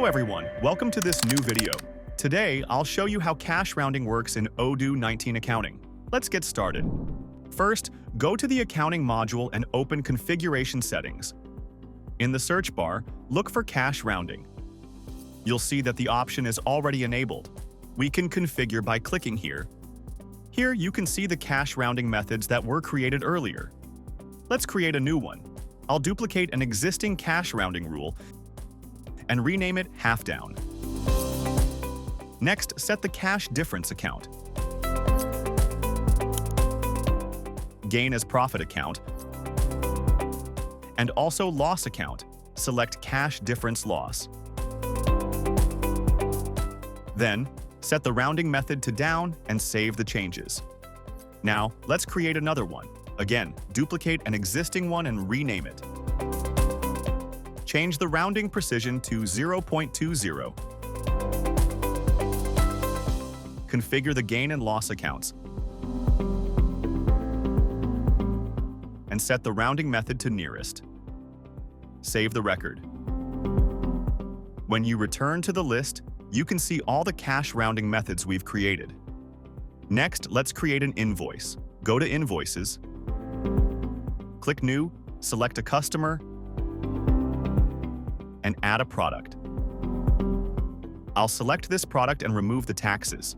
Hello everyone, welcome to this new video. Today, I'll show you how cash rounding works in Odoo 19 accounting. Let's get started. First, go to the accounting module and open configuration settings. In the search bar, look for cash rounding. You'll see that the option is already enabled. We can configure by clicking here. Here you can see the cash rounding methods that were created earlier. Let's create a new one. I'll duplicate an existing cash rounding rule and rename it half down. Next, set the cash difference account, gain as profit account, and also loss account. Select cash difference loss. Then, set the rounding method to down and save the changes. Now, let's create another one. Again, duplicate an existing one and rename it. Change the rounding precision to 0.20. Configure the gain and loss accounts. And set the rounding method to nearest. Save the record. When you return to the list, you can see all the cash rounding methods we've created. Next, let's create an invoice. Go to Invoices, click New, select a customer, and add a product. I'll select this product and remove the taxes.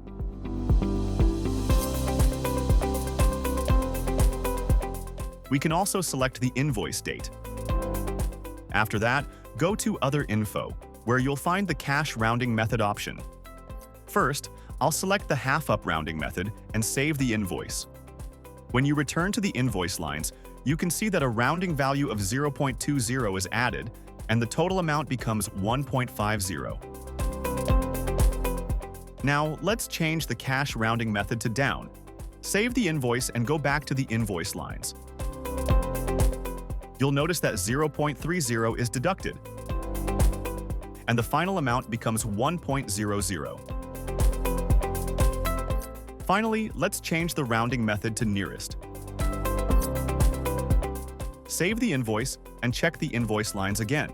We can also select the invoice date. After that, go to Other Info, where you'll find the cash rounding method option. First, I'll select the half-up rounding method and save the invoice. When you return to the invoice lines, you can see that a rounding value of 0.20 is added, and the total amount becomes 1.50. Now, let's change the cash rounding method to down. Save the invoice and go back to the invoice lines. You'll notice that 0.30 is deducted, and the final amount becomes 1.00. Finally, let's change the rounding method to nearest. Save the invoice and check the invoice lines again.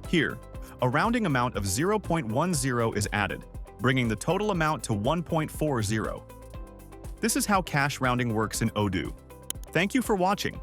Here, a rounding amount of 0.10 is added, bringing the total amount to 1.40. This is how cash rounding works in Odoo. Thank you for watching.